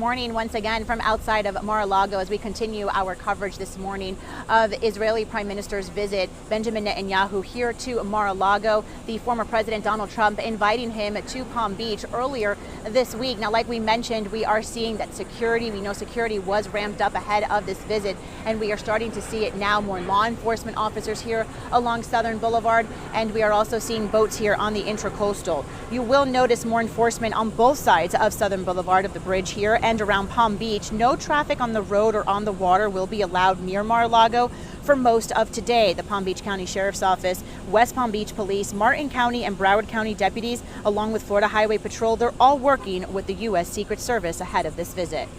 morning once again from outside of Mar-a-Lago as we continue our coverage this morning of Israeli Prime Minister's visit, Benjamin Netanyahu, here to Mar-a-Lago. The former President Donald Trump inviting him to Palm Beach earlier this week. Now, like we mentioned, we are seeing that we know security was ramped up ahead of this visit, and we are starting to see it now. More law enforcement officers here along Southern Boulevard, and we are also seeing boats here on the Intracoastal. You will notice more enforcement on both sides of Southern Boulevard, of the bridge here, and around Palm Beach. No traffic on the road or on the water will be allowed near Mar-a-Lago for most of today. The Palm Beach County Sheriff's Office, West Palm Beach Police, Martin County and Broward County deputies, along with Florida Highway Patrol, they're all working with the U.S. Secret Service ahead of this visit.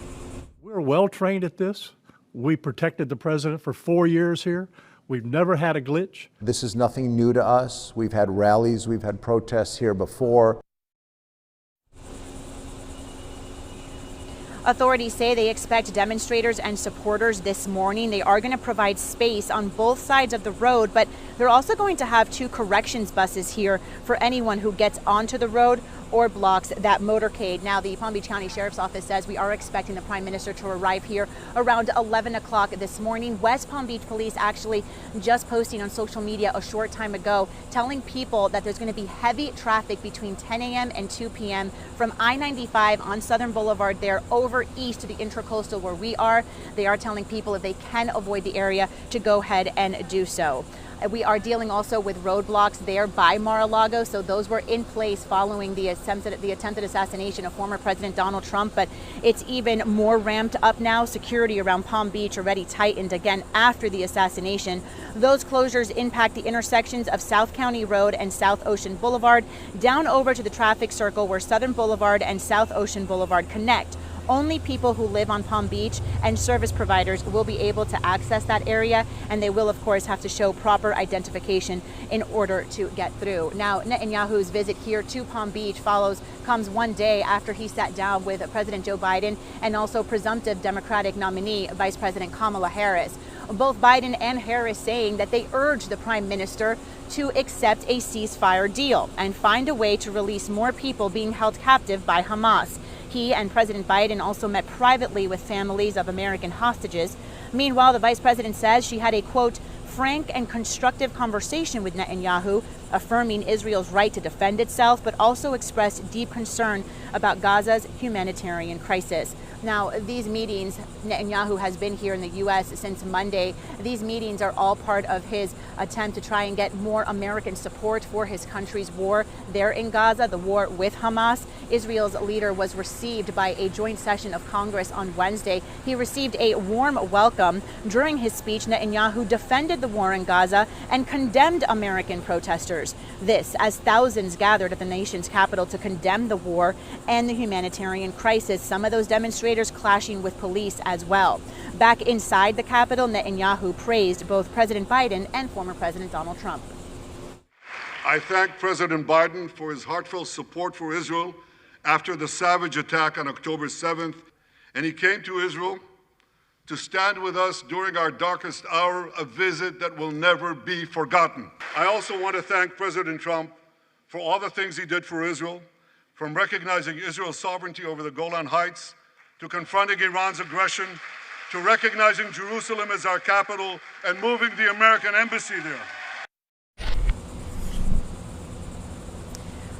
We're well trained at this. We protected the president for 4 years here. We've never had a glitch. This is nothing new to us. We've had rallies, we've had protests here before. Authorities say they expect demonstrators and supporters this morning. They are going to provide space on both sides of the road, but they're also going to have 2 corrections buses here for anyone who gets onto the road or blocks that motorcade. Now, the Palm Beach County Sheriff's Office says we are expecting the Prime Minister to arrive here around 11 o'clock this morning. West Palm Beach Police actually just posting on social media a short time ago, telling people that there's going to be heavy traffic between 10 a.m. and 2 p.m. from I-95 on Southern Boulevard there over east to the Intracoastal where we are. They are telling people if they can avoid the area to go ahead and do so. We are dealing also with roadblocks there by Mar-a-Lago, so those were in place following the attempted assassination of former President Donald Trump, but it's even more ramped up now. Security around Palm Beach already tightened again after the assassination. Those closures impact the intersections of South County Road and South Ocean Boulevard, down over to the traffic circle where Southern Boulevard and South Ocean Boulevard connect. Only people who live on Palm Beach and service providers will be able to access that area, and they will, of course, have to show proper identification in order to get through. Now, Netanyahu's visit here to Palm Beach comes one day after he sat down with President Joe Biden and also presumptive Democratic nominee, Vice President Kamala Harris. Both Biden and Harris saying that they urge the Prime Minister to accept a ceasefire deal and find a way to release more people being held captive by Hamas. He and President Biden also met privately with families of American hostages. Meanwhile, the vice president says she had a, quote, frank and constructive conversation with Netanyahu, affirming Israel's right to defend itself, but also expressed deep concern about Gaza's humanitarian crisis. Now, these meetings, Netanyahu has been here in the U.S. since Monday. These meetings are all part of his attempt to try and get more American support for his country's war there in Gaza, the war with Hamas. Israel's leader was received by a joint session of Congress on Wednesday. He received a warm welcome. During his speech, Netanyahu defended the war in Gaza and condemned American protesters. This as thousands gathered at the nation's capital to condemn the war and the humanitarian crisis. Some of those demonstrators clashing with police as well. Back inside the Capitol, Netanyahu praised both President Biden and former President Donald Trump. I thank President Biden for his heartfelt support for Israel after the savage attack on October 7th, and he came to Israel to stand with us during our darkest hour, a visit that will never be forgotten. I also want to thank President Trump for all the things he did for Israel, from recognizing Israel's sovereignty over the Golan Heights, to confronting Iran's aggression, to recognizing Jerusalem as our capital and moving the American embassy there.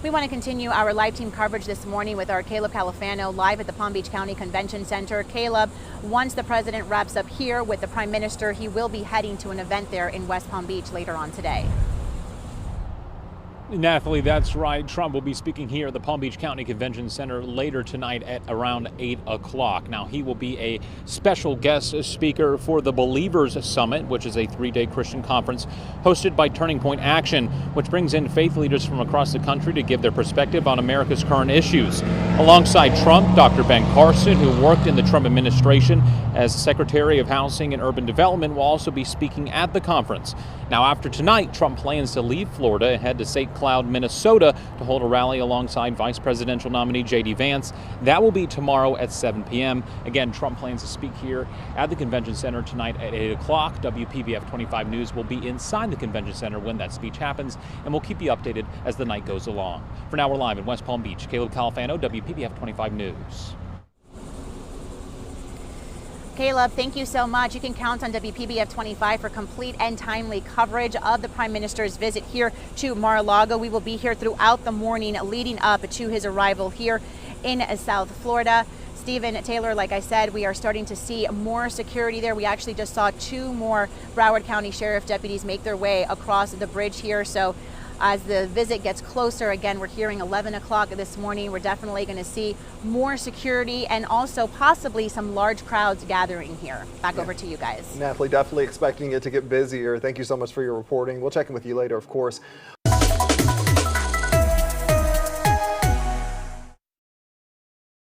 We want to continue our live team coverage this morning with our Caleb Califano live at the Palm Beach County Convention Center. Caleb, once the president wraps up here with the Prime Minister, he will be heading to an event there in West Palm Beach later on today. Nathalie, that's right. Trump will be speaking here at the Palm Beach County Convention Center later tonight at around 8 o'clock. Now, he will be a special guest speaker for the Believers Summit, which is a 3-day Christian conference hosted by Turning Point Action, which brings in faith leaders from across the country to give their perspective on America's current issues. Alongside Trump, Dr. Ben Carson, who worked in the Trump administration as Secretary of Housing and Urban Development, will also be speaking at the conference. Now, after tonight, Trump plans to leave Florida and head to St. Cloud, Minnesota to hold a rally alongside Vice Presidential nominee J.D. Vance. That will be tomorrow at 7 p.m. Again, Trump plans to speak here at the Convention Center tonight at 8 o'clock. WPBF 25 News will be inside the Convention Center when that speech happens, and we'll keep you updated as the night goes along. For now, we're live in West Palm Beach. Caleb Califano, WPBF 25 News. Caleb, thank you so much. You can count on WPBF 25 for complete and timely coverage of the Prime Minister's visit here to Mar-a-Lago. We will be here throughout the morning leading up to his arrival here in South Florida. Stephen Taylor, like I said, we are starting to see more security there. We actually just saw 2 more Broward County Sheriff deputies make their way across the bridge here. So as the visit gets closer, again, we're hearing 11 o'clock this morning, we're definitely going to see more security and also possibly some large crowds gathering here. Back over to you guys. Natalie, definitely expecting it to get busier. Thank you so much for your reporting. We'll check in with you later, of course.